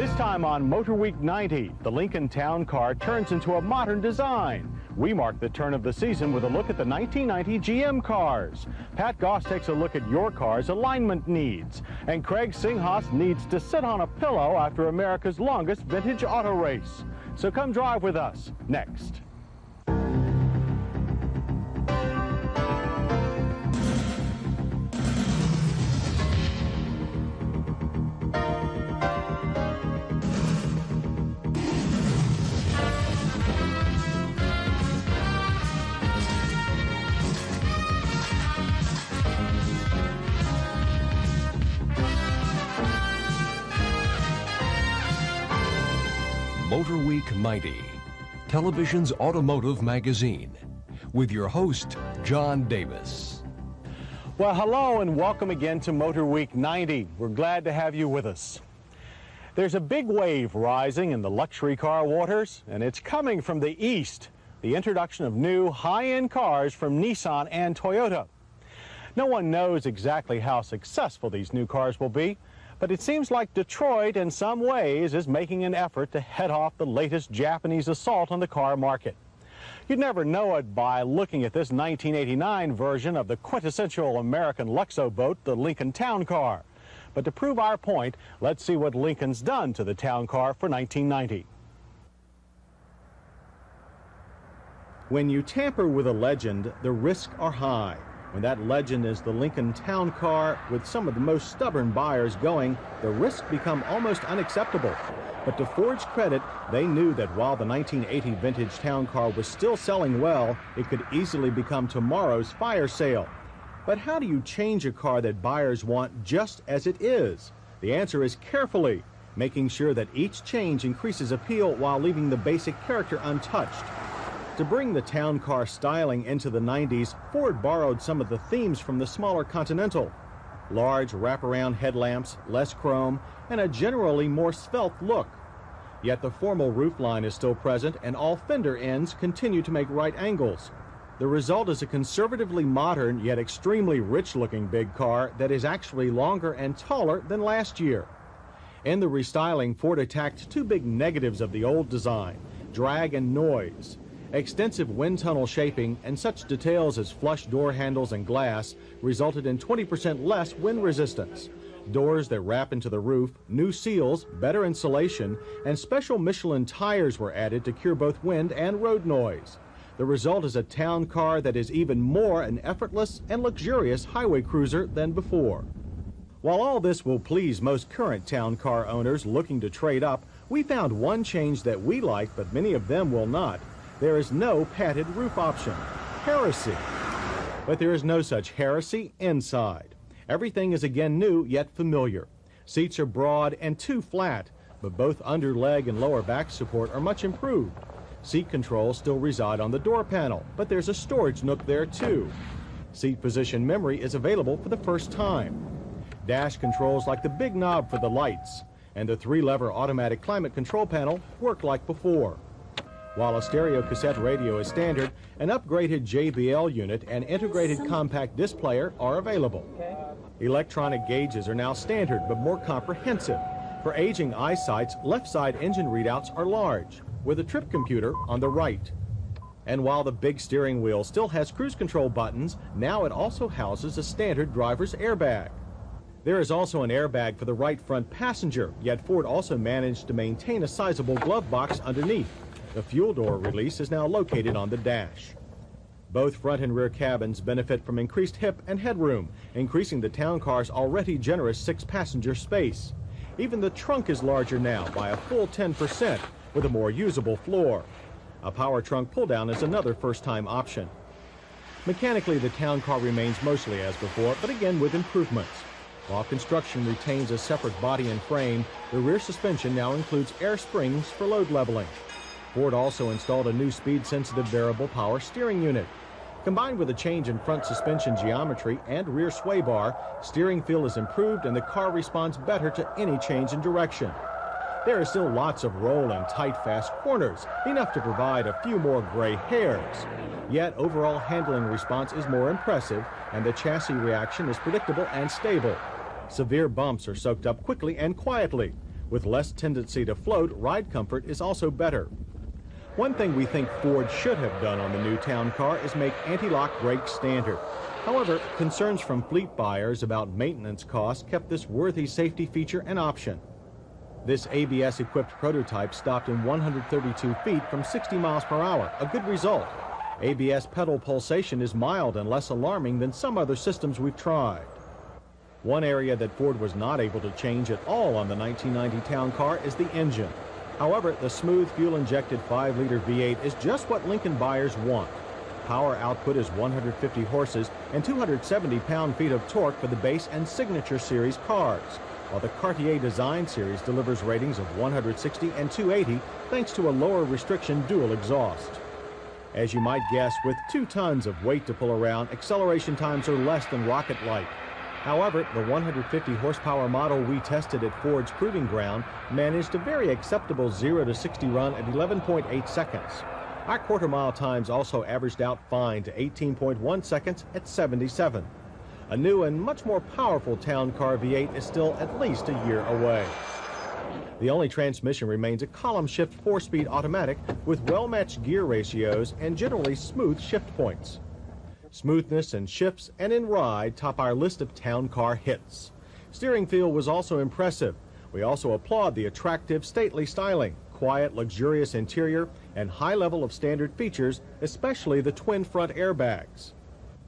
This time on Motorweek 90, the Lincoln Town Car turns into a modern design. We mark the turn of the season with a look at the 1990 GM cars. Pat Goss takes a look at your car's alignment needs. And Craig Singhas needs to sit on a pillow after America's longest vintage auto race. So come drive with us next. Motorweek 90, television's automotive magazine, with your host, John Davis. Well, hello and welcome again to Motorweek 90. We're glad to have you with us. There's a big wave rising in the luxury car waters, and it's coming from the east, the introduction of new high-end cars from Nissan and Toyota. No one knows exactly how successful these new cars will be, but it seems like Detroit, in some ways, is making an effort to head off the latest Japanese assault on the car market. You'd never know it by looking at this 1989 version of the quintessential American Luxo boat, the Lincoln Town Car. But to prove our point, let's see what Lincoln's done to the Town Car for 1990. When you tamper with a legend, the risks are high. When that legend is the Lincoln Town Car, with some of the most stubborn buyers going, the risks become almost unacceptable. But to Ford's credit, they knew that while the 1980 vintage Town Car was still selling well, it could easily become tomorrow's fire sale. But how do you change a car that buyers want just as it is? The answer is carefully, making sure that each change increases appeal while leaving the basic character untouched. To bring the Town Car styling into the 90s, Ford borrowed some of the themes from the smaller Continental. Large wraparound headlamps, less chrome, and a generally more svelte look. Yet the formal roofline is still present, and all fender ends continue to make right angles. The result is a conservatively modern yet extremely rich-looking big car that is actually longer and taller than last year. In the restyling, Ford attacked two big negatives of the old design: drag and noise. Extensive wind tunnel shaping and such details as flush door handles and glass resulted in 20% less wind resistance. Doors that wrap into the roof, new seals, better insulation, and special Michelin tires were added to cure both wind and road noise. The result is a Town Car that is even more an effortless and luxurious highway cruiser than before. While all this will please most current Town Car owners looking to trade up, we found one change that we like, but many of them will not. There is no padded roof option. Heresy. But there is no such heresy inside. Everything is again new yet familiar. Seats are broad and too flat, but both under leg and lower back support are much improved. Seat controls still reside on the door panel, but there's a storage nook there too. Seat position memory is available for the first time. Dash controls like the big knob for the lights, and the 3-lever automatic climate control panel work like before. While a stereo cassette radio is standard, an upgraded JBL unit and integrated compact disc player are available. Electronic gauges are now standard but more comprehensive. For aging eyesights, left side engine readouts are large, with a trip computer on the right. And while the big steering wheel still has cruise control buttons, now it also houses a standard driver's airbag. There is also an airbag for the right front passenger, yet Ford also managed to maintain a sizable glove box underneath. The fuel door release is now located on the dash. Both front and rear cabins benefit from increased hip and headroom, increasing the Town Car's already generous 6-passenger space. Even the trunk is larger now by a full 10%, with a more usable floor. A power trunk pull-down is another first-time option. Mechanically, the Town Car remains mostly as before, but again with improvements. While construction retains a separate body and frame, the rear suspension now includes air springs for load leveling. Ford also installed a new speed-sensitive variable power steering unit. Combined with a change in front suspension geometry and rear sway bar, steering feel is improved and the car responds better to any change in direction. There are still lots of roll and tight, fast corners, enough to provide a few more gray hairs. Yet overall handling response is more impressive, and the chassis reaction is predictable and stable. Severe bumps are soaked up quickly and quietly, With less tendency to float, ride comfort is also better. One thing we think Ford should have done on the new town car is make anti-lock brakes standard. However, concerns from fleet buyers about maintenance costs kept this worthy safety feature an option. This ABS-equipped prototype stopped in 132 feet from 60 miles per hour, a good result. ABS pedal pulsation is mild and less alarming than some other systems we've tried. One area that Ford was not able to change at all on the 1990 town car is the engine. However, the smooth fuel-injected 5-liter V8 is just what Lincoln buyers want. Power output is 150 horses and 270 pound-feet of torque for the base and Signature Series cars, while the Cartier Design Series delivers ratings of 160 and 280 thanks to a lower restriction dual exhaust. As you might guess, with 2 tons of weight to pull around, acceleration times are less than rocket-like. However, the 150 horsepower model we tested at Ford's Proving Ground managed a very acceptable 0 to 60 run at 11.8 seconds. Our quarter-mile times also averaged out fine to 18.1 seconds at 77. A new and much more powerful town car V8 is still at least a year away. The only transmission remains a column-shift 4-speed automatic with well-matched gear ratios and generally smooth shift points. Smoothness in shifts and in ride top our list of town car hits. Steering feel was also impressive. We also applaud the attractive, stately styling, quiet, luxurious interior, and high level of standard features, especially the twin front airbags.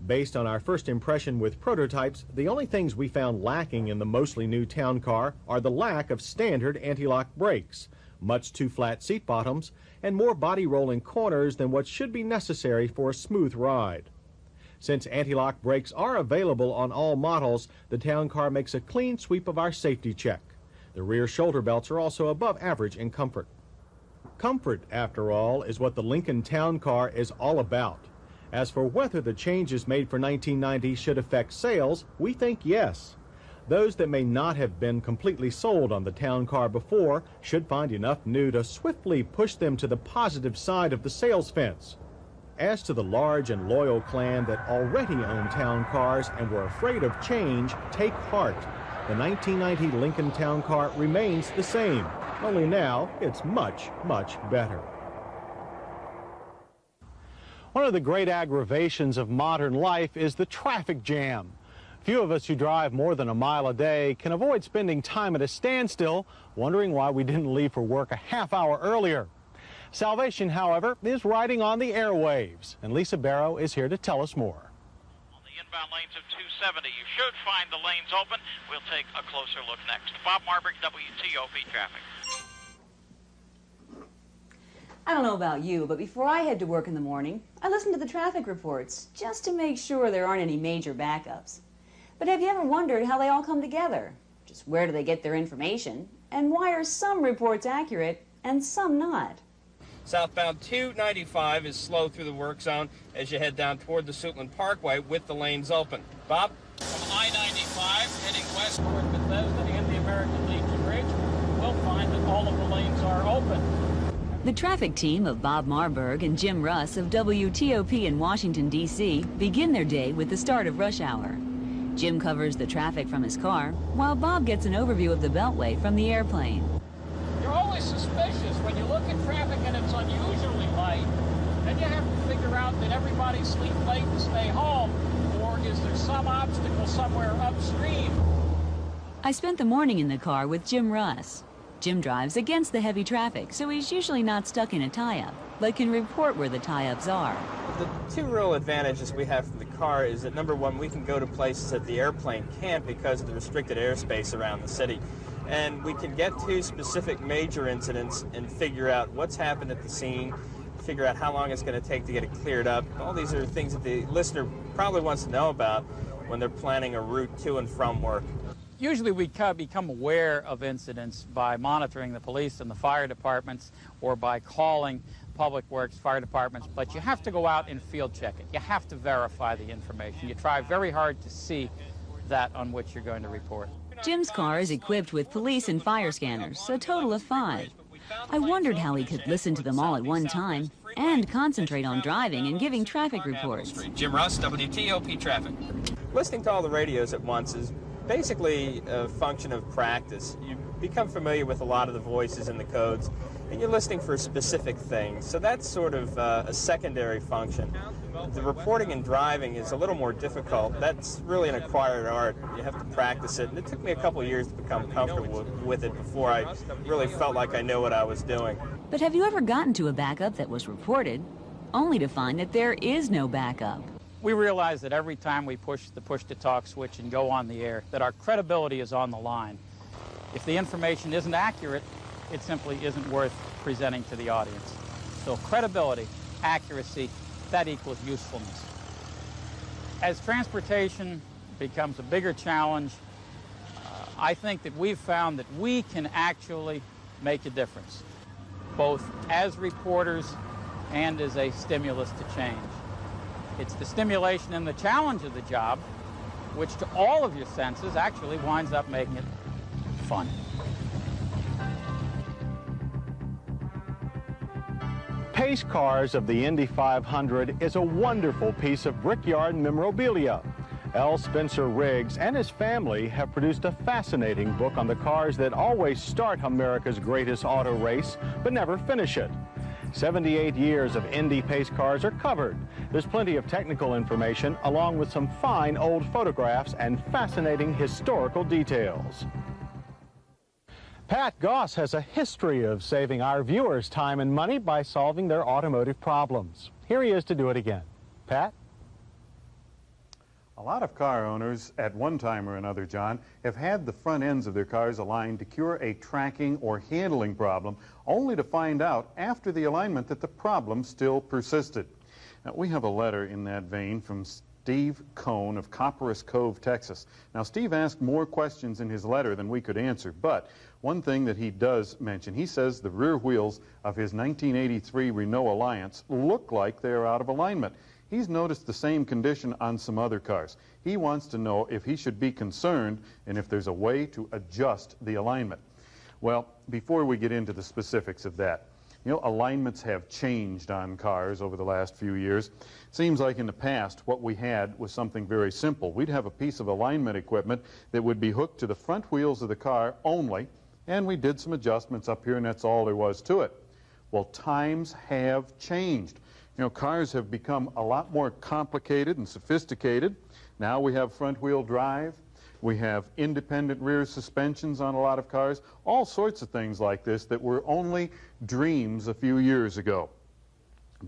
Based on our first impression with prototypes, the only things we found lacking in the mostly new town car are the lack of standard anti-lock brakes, much too flat seat bottoms, and more body rolling corners than what should be necessary for a smooth ride. Since anti-lock brakes are available on all models, the town car makes a clean sweep of our safety check. The rear shoulder belts are also above average in comfort. Comfort, after all, is what the Lincoln town car is all about. As for whether the changes made for 1990 should affect sales, we think yes. Those that may not have been completely sold on the town car before should find enough new to swiftly push them to the positive side of the sales fence. As to the large and loyal clan that already own town cars and were afraid of change, take heart. The 1990 Lincoln Town Car remains the same, only now it's much, much better. One of the great aggravations of modern life is the traffic jam. Few of us who drive more than a mile a day can avoid spending time at a standstill, wondering why we didn't leave for work a half hour earlier. Salvation, however, is riding on the airwaves, and Lisa Barrow is here to tell us more. On the inbound lanes of 270, you should find the lanes open. We'll take a closer look next. Bob Marburg, WTOP Traffic. I don't know about you, but before I head to work in the morning, I listen to the traffic reports just to make sure there aren't any major backups. But have you ever wondered how they all come together? Just where do they get their information? And why are some reports accurate and some not? Southbound 295 is slow through the work zone as you head down toward the Suitland Parkway with the lanes open. Bob? From I-95 heading west toward Bethesda and the American Legion Bridge, we'll find that all of the lanes are open. The traffic team of Bob Marburg and Jim Russ of WTOP in Washington, D.C. begin their day with the start of rush hour. Jim covers the traffic from his car, while Bob gets an overview of the Beltway from the airplane. You're always suspicious when you look at traffic and it's unusually light. Then you have to figure out that everybody sleep late and stay home, or is there some obstacle somewhere upstream? I spent the morning in the car with Jim Russ. Jim drives against the heavy traffic, so he's usually not stuck in a tie-up, but can report where the tie-ups are. The two real advantages we have from the car is that, number one, we can go to places that the airplane can't because of the restricted airspace around the city. And we can get to specific major incidents and figure out what's happened at the scene, figure out how long it's going to take to get it cleared up. All these are things that the listener probably wants to know about when they're planning a route to and from work. Usually we become aware of incidents by monitoring the police and the fire departments or by calling public works, fire departments, but you have to go out and field check it. You have to verify the information. You try very hard to see that on which you're going to report. Jim's car is equipped with police and fire scanners, a total of 5. I wondered how he could listen to them all at one time and concentrate on driving and giving traffic reports. Jim Russ, WTOP Traffic. Listening to all the radios at once is basically a function of practice. You become familiar with a lot of the voices and the codes, and you're listening for specific things. So that's sort of a secondary function. The reporting and driving is a little more difficult. That's really an acquired art. You have to practice it, and it took me a couple of years to become comfortable with it before I really felt like I knew what I was doing. But have you ever gotten to a backup that was reported, only to find that there is no backup? We realize that every time we push the push-to-talk switch and go on the air, that our credibility is on the line. If the information isn't accurate, it simply isn't worth presenting to the audience. So credibility, accuracy, that equals usefulness. As transportation becomes a bigger challenge, I think that we've found that we can actually make a difference, both as reporters and as a stimulus to change. It's the stimulation and the challenge of the job, which to all of your senses actually winds up making it fun. Pace Cars of the Indy 500 is a wonderful piece of brickyard memorabilia. L. Spencer Riggs and his family have produced a fascinating book on the cars that always start America's greatest auto race but never finish it. 78 years of Indy pace cars are covered. There's plenty of technical information along with some fine old photographs and fascinating historical details. Pat Goss has a history of saving our viewers time and money by solving their automotive problems. Here he is to do it again. Pat? A lot of car owners, at one time or another, John, have had the front ends of their cars aligned to cure a tracking or handling problem, only to find out after the alignment that the problem still persisted. Now, we have a letter in that vein from Steve Cohn of Copperas Cove, Texas. Now, Steve asked more questions in his letter than we could answer, but one thing that he does mention, he says the rear wheels of his 1983 Renault Alliance look like they are out of alignment. He's noticed the same condition on some other cars. He wants to know if he should be concerned and if there's a way to adjust the alignment. Well, before we get into the specifics of that, you know, alignments have changed on cars over the last few years. Seems like in the past what we had was something very simple. We'd have a piece of alignment equipment that would be hooked to the front wheels of the car only, and we did some adjustments up here, and that's all there was to it. Well, times have changed. You know, cars have become a lot more complicated and sophisticated. Now we have front-wheel drive. We have independent rear suspensions on a lot of cars. All sorts of things like this that were only dreams a few years ago.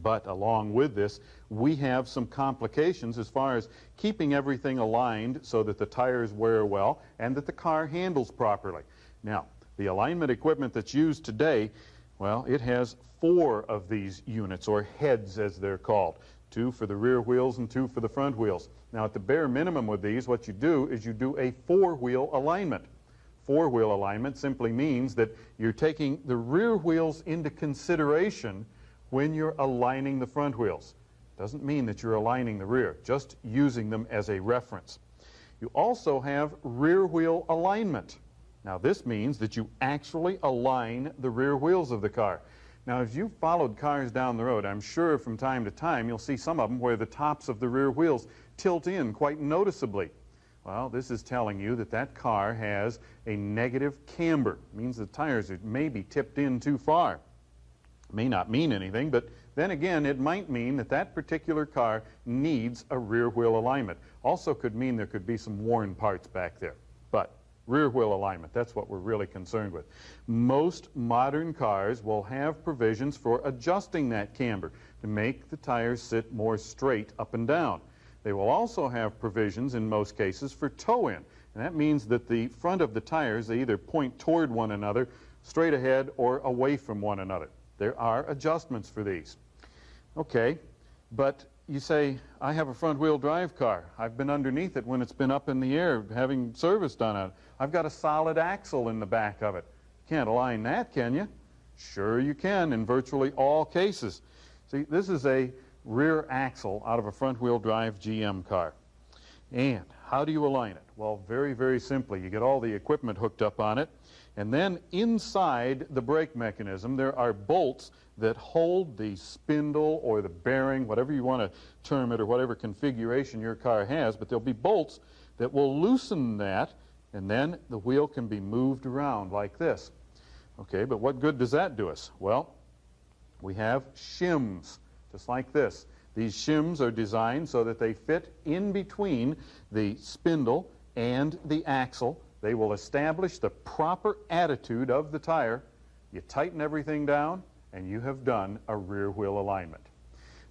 But along with this, we have some complications as far as keeping everything aligned so that the tires wear well and that the car handles properly. Now, the alignment equipment that's used today, well, it has 4 of these units, or heads as they're called. 2 for the rear wheels and 2 for the front wheels. Now, at the bare minimum with these, what you do is you do a 4-wheel alignment. 4-wheel alignment simply means that you're taking the rear wheels into consideration when you're aligning the front wheels. Doesn't mean that you're aligning the rear, just using them as a reference. You also have rear wheel alignment. Now, this means that you actually align the rear wheels of the car. Now, as you've followed cars down the road, I'm sure from time to time you'll see some of them where the tops of the rear wheels tilt in quite noticeably. Well, this is telling you that that car has a negative camber. It means the tires are maybe tipped in too far. It may not mean anything, but then again, it might mean that that particular car needs a rear wheel alignment. Also could mean there could be some worn parts back there. But rear wheel alignment, that's what we're really concerned with. Most modern cars will have provisions for adjusting that camber to make the tires sit more straight up and down. They will also have provisions in most cases for toe-in, and that means that the front of the tires, they either point toward one another, straight ahead, or away from one another. There are adjustments for these. Okay, but you say, I have a front-wheel drive car. I've been underneath it when it's been up in the air having service done on it. I've got a solid axle in the back of it. You can't align that, can you? Sure you can in virtually all cases. See, this is a rear axle out of a front-wheel drive GM car. And how do you align it? Well, very, very simply. You get all the equipment hooked up on it, and then inside the brake mechanism there are bolts that hold the spindle or the bearing, whatever you want to term it, or whatever configuration your car has, but there'll be bolts that will loosen that, and then the wheel can be moved around like this. Okay, but what good does that do us? Well, we have shims, just like this. These shims are designed so that they fit in between the spindle and the axle. They will establish the proper attitude of the tire. You tighten everything down, and you have done a rear wheel alignment.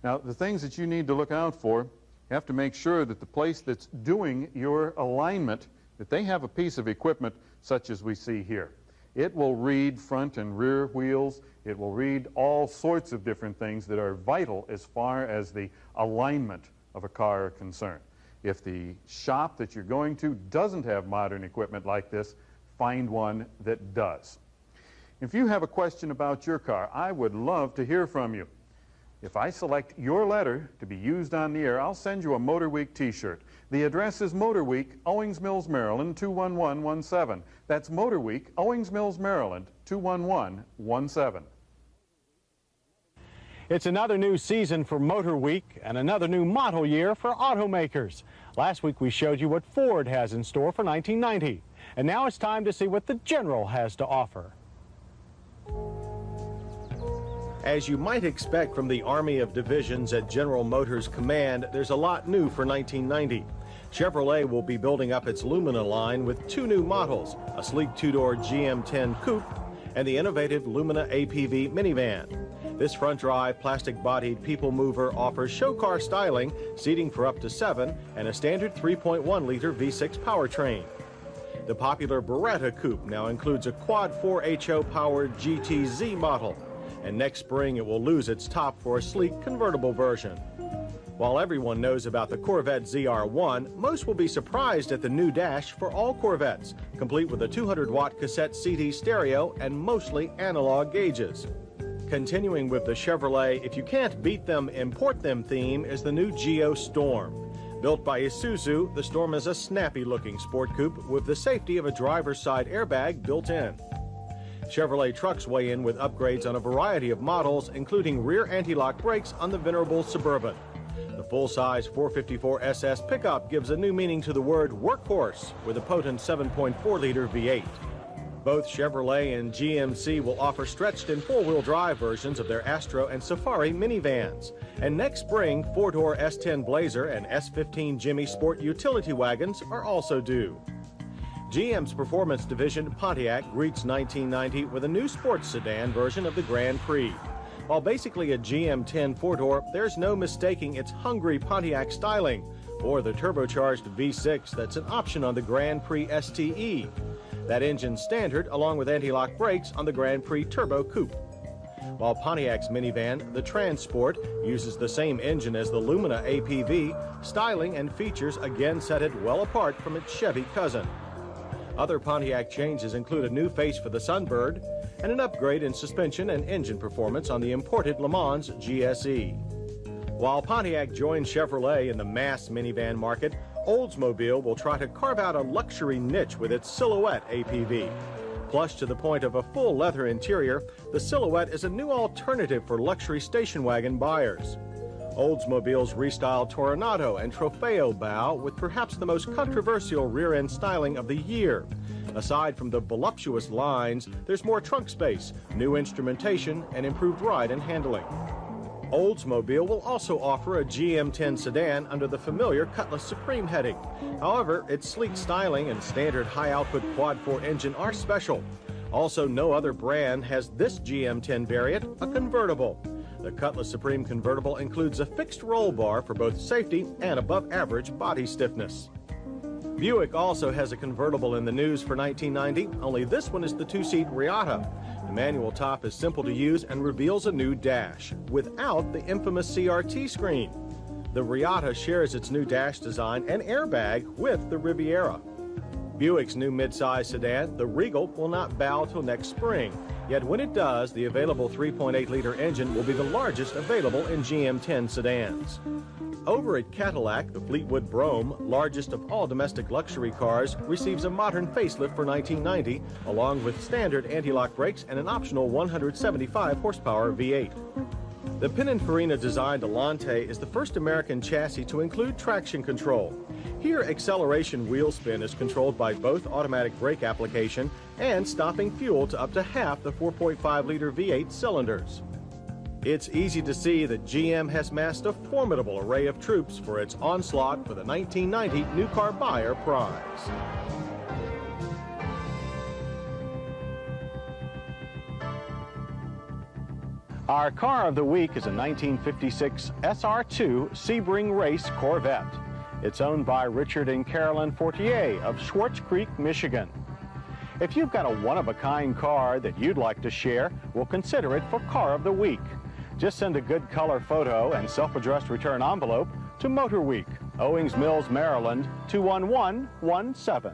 Now, the things that you need to look out for, you have to make sure that the place that's doing your alignment, that they have a piece of equipment such as we see here. It will read front and rear wheels. It will read all sorts of different things that are vital as far as the alignment of a car are concerned. If the shop that you're going to doesn't have modern equipment like this, find one that does. If you have a question about your car, I would love to hear from you. If I select your letter to be used on the air, I'll send you a Motorweek t-shirt. The address is Motorweek, Owings Mills, Maryland, 21117. That's Motorweek, Owings Mills, Maryland, 21117. It's another new season for Motorweek and another new model year for automakers. Last week we showed you what Ford has in store for 1990. And now it's time to see what the General has to offer. As you might expect from the Army of Divisions at General Motors Command, there's a lot new for 1990. Chevrolet will be building up its Lumina line with two new models, a sleek two-door GM10 Coupe and the innovative Lumina APV minivan. This front-drive, plastic-bodied people mover offers show car styling, seating for up to 7, and a standard 3.1-liter V6 powertrain. The popular Beretta Coupe now includes a quad 4HO-powered GTZ model, and next spring it will lose its top for a sleek convertible version. While everyone knows about the Corvette ZR1, most will be surprised at the new dash for all Corvettes, complete with a 200-watt cassette CD stereo and mostly analog gauges. Continuing with the Chevrolet, if you can't beat them, import them theme is the new Geo Storm. Built by Isuzu, the Storm is a snappy-looking sport coupe with the safety of a driver's side airbag built in. Chevrolet trucks weigh in with upgrades on a variety of models, including rear anti-lock brakes on the venerable Suburban. The full-size 454 SS pickup gives a new meaning to the word workhorse with a potent 7.4-liter V8. Both Chevrolet and GMC will offer stretched and four-wheel drive versions of their Astro and Safari minivans. And next spring, four-door S10 Blazer and S15 Jimmy Sport utility wagons are also due. GM's performance division, Pontiac, greets 1990 with a new sports sedan version of the Grand Prix. While basically a GM10 four-door, there's no mistaking its hungry Pontiac styling, or the turbocharged V6 that's an option on the Grand Prix STE. That engine's standard, along with anti-lock brakes on the Grand Prix Turbo Coupe. While Pontiac's minivan, the Transport, uses the same engine as the Lumina APV, styling and features again set it well apart from its Chevy cousin. Other Pontiac changes include a new face for the Sunbird and an upgrade in suspension and engine performance on the imported Le Mans GSE. While Pontiac joins Chevrolet in the mass minivan market, Oldsmobile will try to carve out a luxury niche with its Silhouette APV. Plush to the point of a full leather interior, the Silhouette is a new alternative for luxury station wagon buyers. Oldsmobile's restyled Toronado and Trofeo bow with perhaps the most controversial rear-end styling of the year. Aside from the voluptuous lines, there's more trunk space, new instrumentation, and improved ride and handling. Oldsmobile will also offer a GM10 sedan under the familiar Cutlass Supreme heading. However, its sleek styling and standard high-output quad-4 engine are special. Also, no other brand has this GM10 variant, a convertible. The Cutlass Supreme convertible includes a fixed roll bar for both safety and above-average body stiffness. Buick also has a convertible in the news for 1990, only this one is the two-seat Riata. The manual top is simple to use and reveals a new dash, without the infamous CRT screen. The Riata shares its new dash design and airbag with the Riviera. Buick's new midsize sedan, the Regal, will not bow till next spring. Yet when it does, the available 3.8-liter engine will be the largest available in GM10 sedans. Over at Cadillac, the Fleetwood Brougham, largest of all domestic luxury cars, receives a modern facelift for 1990, along with standard anti-lock brakes and an optional 175 horsepower V8. The Pininfarina-designed Alante is the first American chassis to include traction control. Here, acceleration wheel spin is controlled by both automatic brake application and stopping fuel to up to half the 4.5-liter V8 cylinders. It's easy to see that GM has massed a formidable array of troops for its onslaught for the 1990 New Car Buyer Prize. Our car of the week is a 1956 SR2 Sebring Race Corvette. It's owned by Richard and Carolyn Fortier of Schwartz Creek, Michigan. If you've got a one-of-a-kind car that you'd like to share, we'll consider it for Car of the Week. Just send a good color photo and self-addressed return envelope to Motorweek, Owings Mills, Maryland, 21117.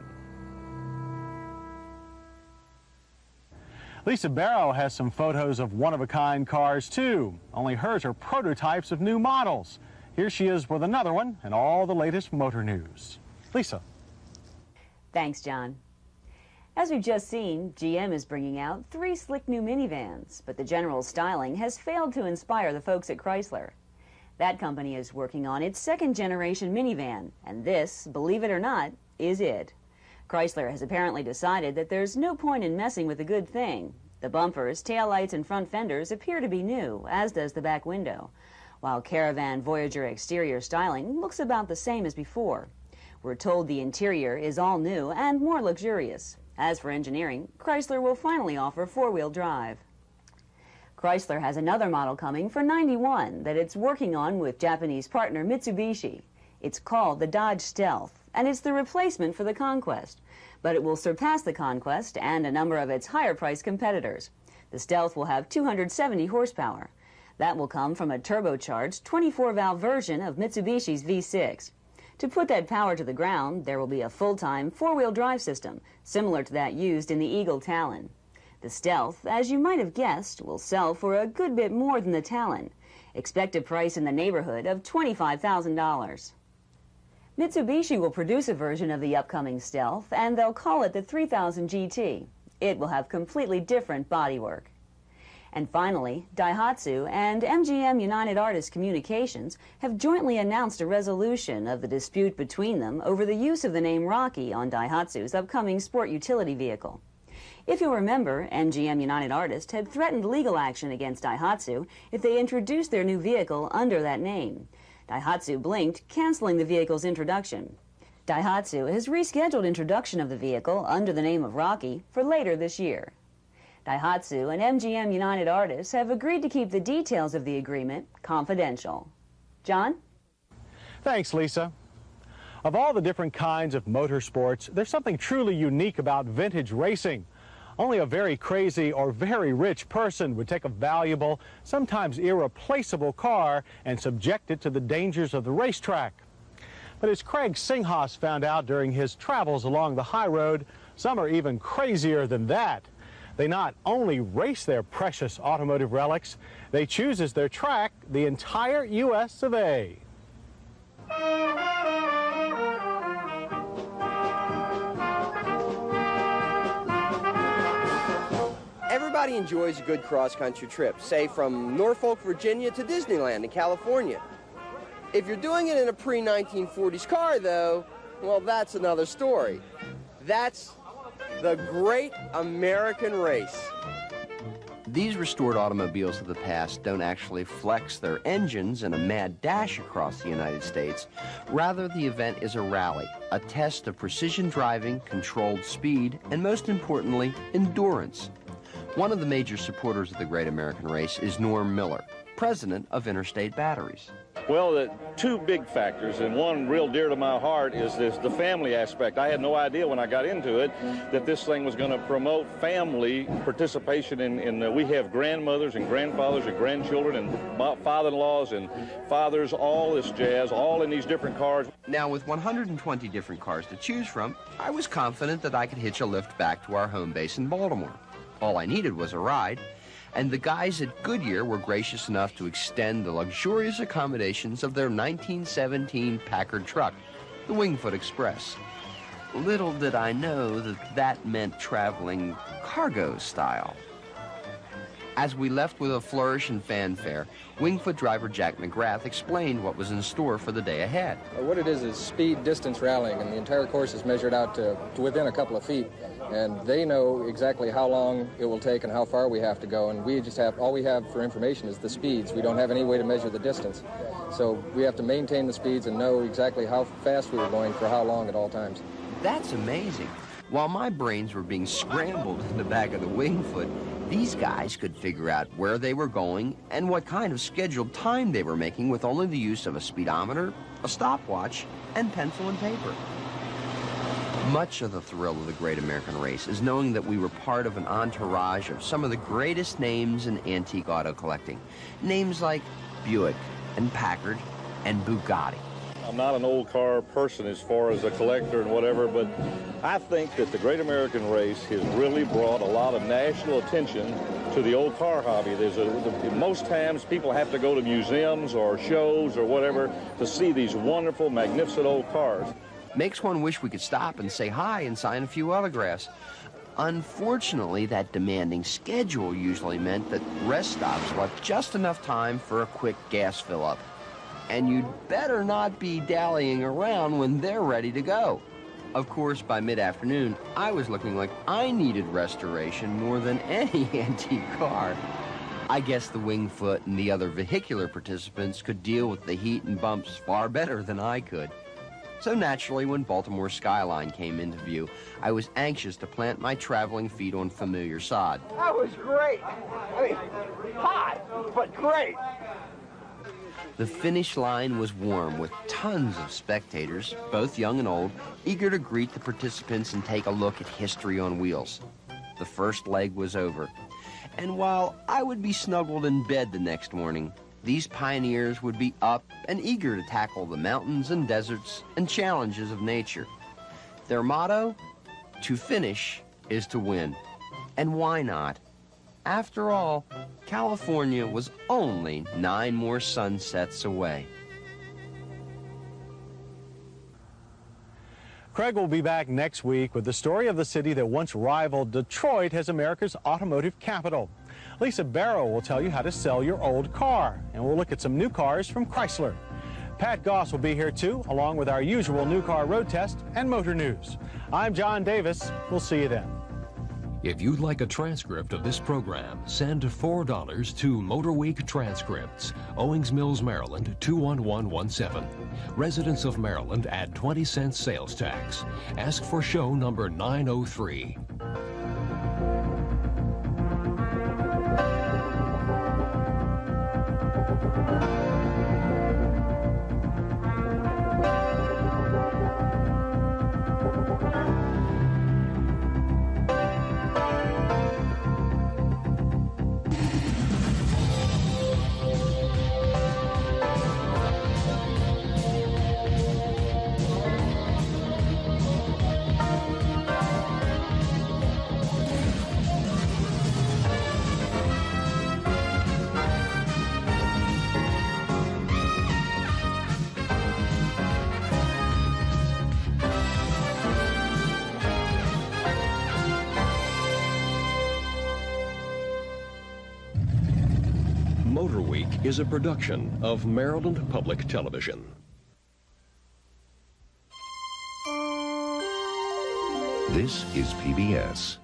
Lisa Barrow has some photos of one-of-a-kind cars, too. Only hers are prototypes of new models. Here she is with another one and all the latest motor news. Lisa. Thanks, John. As we've just seen, GM is bringing out 3 slick new minivans, but the general styling has failed to inspire the folks at Chrysler. That company is working on its second-generation minivan, and this, believe it or not, is it. Chrysler has apparently decided that there's no point in messing with a good thing. The bumpers, taillights, and front fenders appear to be new, as does the back window, while Caravan Voyager exterior styling looks about the same as before. We're told the interior is all new and more luxurious. As for engineering, Chrysler will finally offer 4-wheel drive. Chrysler has another model coming for '91 that it's working on with Japanese partner Mitsubishi. It's called the Dodge Stealth, and it's the replacement for the Conquest, but it will surpass the Conquest and a number of its higher-priced competitors. The Stealth will have 270 horsepower. That will come from a turbocharged 24-valve version of Mitsubishi's V6. To put that power to the ground, there will be a full-time 4-wheel drive system, similar to that used in the Eagle Talon. The Stealth, as you might have guessed, will sell for a good bit more than the Talon. Expect a price in the neighborhood of $25,000. Mitsubishi will produce a version of the upcoming Stealth, and they'll call it the 3000 GT. It will have completely different bodywork. And finally, Daihatsu and MGM United Artists Communications have jointly announced a resolution of the dispute between them over the use of the name Rocky on Daihatsu's upcoming sport utility vehicle. If you'll remember, MGM United Artists had threatened legal action against Daihatsu if they introduced their new vehicle under that name. Daihatsu blinked, canceling the vehicle's introduction. Daihatsu has rescheduled introduction of the vehicle under the name of Rocky for later this year. Daihatsu and MGM United Artists have agreed to keep the details of the agreement confidential. John? Thanks, Lisa. Of all the different kinds of motorsports, there's something truly unique about vintage racing. Only a very crazy or very rich person would take a valuable, sometimes irreplaceable car and subject it to the dangers of the racetrack. But as Craig Singhas found out during his travels along the high road, some are even crazier than that. They not only race their precious automotive relics, they choose as their track the entire U.S. of A. Everybody enjoys a good cross-country trip, say from Norfolk, Virginia to Disneyland in California. If you're doing it in a pre-1940s car, though, well, that's another story. That's the Great American Race. These restored automobiles of the past don't actually flex their engines in a mad dash across the United States. Rather, the event is a rally, a test of precision driving, controlled speed, and most importantly, endurance. One of the major supporters of the Great American Race is Norm Miller, president of Interstate Batteries. Well, the two big factors, and one real dear to my heart, is the family aspect. I had no idea when I got into it that this thing was going to promote family participation in we have grandmothers and grandfathers and grandchildren and father-in-laws and fathers, all this jazz, all in these different cars. Now, with 120 different cars to choose from, I was confident that I could hitch a lift back to our home base in Baltimore. All I needed was a ride, and the guys at Goodyear were gracious enough to extend the luxurious accommodations of their 1917 Packard truck, the Wingfoot Express. Little did I know that that meant traveling cargo style. As we left with a flourish and fanfare, Wingfoot driver Jack McGrath explained what was in store for the day ahead. What it is speed distance rallying, and the entire course is measured out to within a couple of feet. And they know exactly how long it will take and how far we have to go, and we just have, all we have for information is the speeds. We don't have any way to measure the distance. So we have to maintain the speeds and know exactly how fast we were going for how long at all times. That's amazing. While my brains were being scrambled in the back of the Wingfoot, these guys could figure out where they were going and what kind of scheduled time they were making with only the use of a speedometer, a stopwatch, and pencil and paper. Much of the thrill of the Great American Race is knowing that we were part of an entourage of some of the greatest names in antique auto collecting. Names like Buick and Packard and Bugatti. I'm not an old car person as far as a collector and whatever, but I think that the Great American Race has really brought a lot of national attention to the old car hobby. Most times people have to go to museums or shows or whatever to see these wonderful, magnificent old cars. Makes one wish we could stop and say hi and sign a few autographs. Unfortunately, that demanding schedule usually meant that rest stops left just enough time for a quick gas fill-up. And you'd better not be dallying around when they're ready to go. Of course, by mid-afternoon, I was looking like I needed restoration more than any antique car. I guess the Wingfoot and the other vehicular participants could deal with the heat and bumps far better than I could. So naturally, when Baltimore's skyline came into view, I was anxious to plant my traveling feet on familiar sod. That was great. I mean, hot, but great. The finish line was warm with tons of spectators, both young and old, eager to greet the participants and take a look at history on wheels. The first leg was over, and while I would be snuggled in bed the next morning, these pioneers would be up and eager to tackle the mountains and deserts and challenges of nature. Their motto, to finish is to win. And why not? After all, California was only 9 more sunsets away. Craig will be back next week with the story of the city that once rivaled Detroit as America's automotive capital. Lisa Barrow will tell you how to sell your old car, and we'll look at some new cars from Chrysler. Pat Goss will be here too, along with our usual new car road test and motor news. I'm John Davis. We'll see you then. If you'd like a transcript of this program, send $4 to Motorweek Transcripts, Owings Mills, Maryland, 21117. Residents of Maryland add 20 cents sales tax. Ask for show number 903. Motorweek is a production of Maryland Public Television. This is PBS.